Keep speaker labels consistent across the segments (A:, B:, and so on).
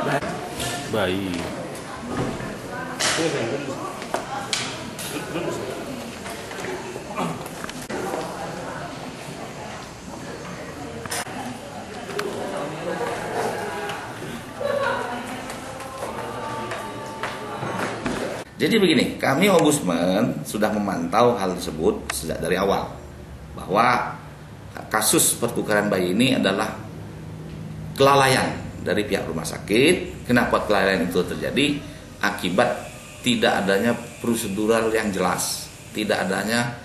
A: Baik.
B: Jadi begini, kami Ombudsman sudah memantau hal tersebut sejak dari awal, bahwa kasus pertukaran bayi ini adalah kelalaian dari pihak rumah sakit. Kenapa kelalaian itu terjadi? Akibat tidak adanya prosedural yang jelas, tidak adanya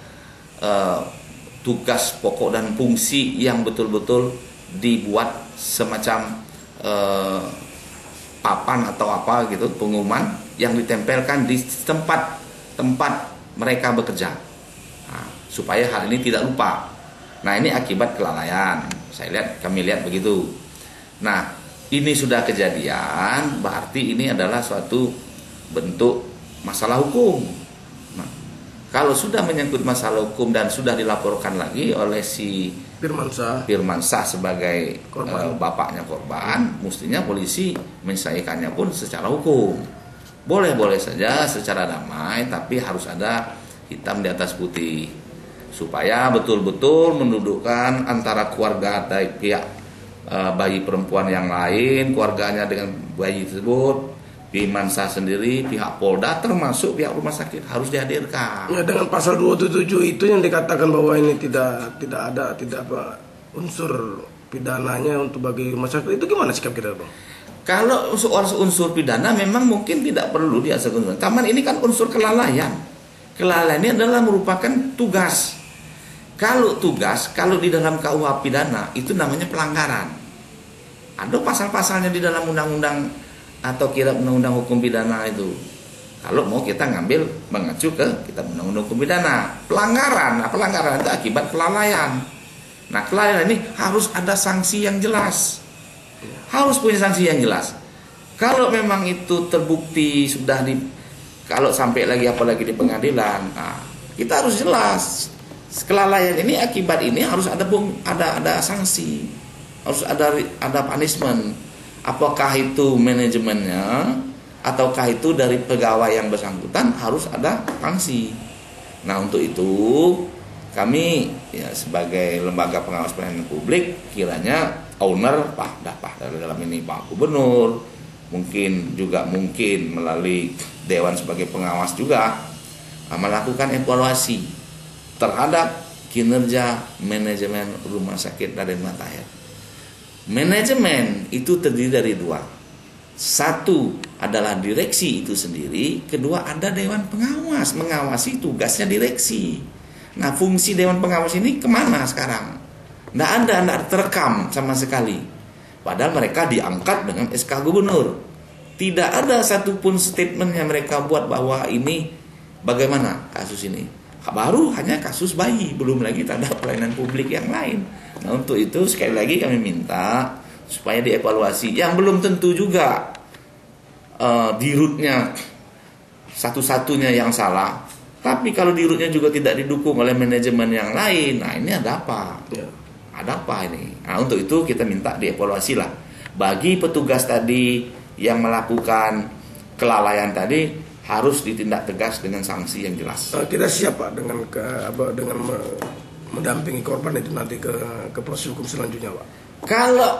B: tugas pokok dan fungsi yang betul-betul dibuat semacam papan atau apa gitu, pengumuman yang ditempelkan di tempat mereka bekerja, supaya hal ini tidak lupa. Nah, ini akibat kelalaian. Kami lihat begitu. Nah, ini sudah kejadian, berarti ini adalah suatu bentuk masalah hukum. Nah, kalau sudah menyangkut masalah hukum dan sudah dilaporkan lagi oleh si Firmansyah sebagai bapaknya korban, mestinya polisi menyelesaikannya pun secara hukum. Boleh-boleh saja secara damai, tapi harus ada hitam di atas putih, supaya betul-betul mendudukkan antara keluarga dari pihak bayi perempuan yang lain, keluarganya dengan bayi tersebut, Firmansyah sendiri, pihak Polda, termasuk pihak rumah sakit harus dihadirkan.
C: Ya, dengan pasal 277 itu yang dikatakan bahwa ini tidak ada unsur pidananya untuk bagi rumah sakit, itu gimana sikap kita, Bang?
B: Kalau unsur pidana memang mungkin tidak perlu diajukan. Taman ini kan unsur kelalaian. Kelalaian ini adalah merupakan tugas. Kalau di dalam KUH pidana itu namanya pelanggaran. Ada pasal-pasalnya di dalam undang-undang atau kira undang-undang hukum pidana itu. Kalau mau kita ngambil mengacu ke kitab undang-undang hukum pidana, pelanggaran itu akibat kelalaian. Nah, kelalaian ini harus ada sanksi yang jelas. Harus punya sanksi yang jelas. Kalau memang itu terbukti kalau sampai lagi apalagi di pengadilan, kita harus jelas kelalaian ini, akibat ini harus ada sanksi, harus ada punishment. Apakah itu manajemennya ataukah itu dari pegawai yang bersangkutan, harus ada sanksi. Nah, untuk itu kami ya sebagai lembaga pengawas pelayanan publik, kiranya owner dalam ini Pak Gubernur, mungkin melalui Dewan sebagai pengawas juga melakukan evaluasi terhadap kinerja manajemen Rumah Sakit Raden Matahir. Manajemen itu terdiri dari dua. Satu adalah direksi itu sendiri, kedua ada Dewan Pengawas, mengawasi tugasnya direksi. Nah, fungsi Dewan Pengawas ini kemana sekarang? Tidak terekam sama sekali. Padahal mereka diangkat dengan SK Gubernur. Tidak ada satupun statement yang mereka buat bahwa ini bagaimana kasus ini. Baru hanya kasus bayi, belum lagi terhadap pelayanan publik yang lain. Nah, untuk itu sekali lagi kami minta supaya dievaluasi. Yang belum tentu juga dirutnya satu-satunya yang salah. Tapi kalau dirutnya juga tidak didukung oleh manajemen yang lain, nah ini ada apa? Ya. Ada apa ini? Nah, untuk itu kita minta dievaluasi lah. Bagi petugas tadi yang melakukan kelalaian tadi, harus ditindak tegas dengan sanksi yang jelas.
C: Kita siap, Pak, dengan mendampingi korban itu nanti ke proses hukum selanjutnya, Pak.
B: Kalau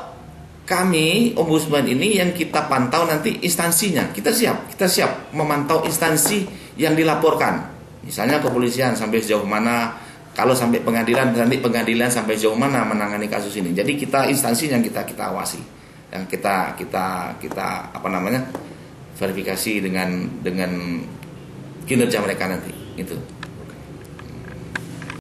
B: kami Ombudsman ini yang kita pantau nanti instansinya, kita siap memantau instansi yang dilaporkan. Misalnya kepolisian sampai sejauh mana. Kalau sampai pengadilan, nanti pengadilan sampai jauh mana menangani kasus ini. Jadi kita instansi yang kita awasi, yang kita verifikasi dengan kinerja mereka nanti. Itu.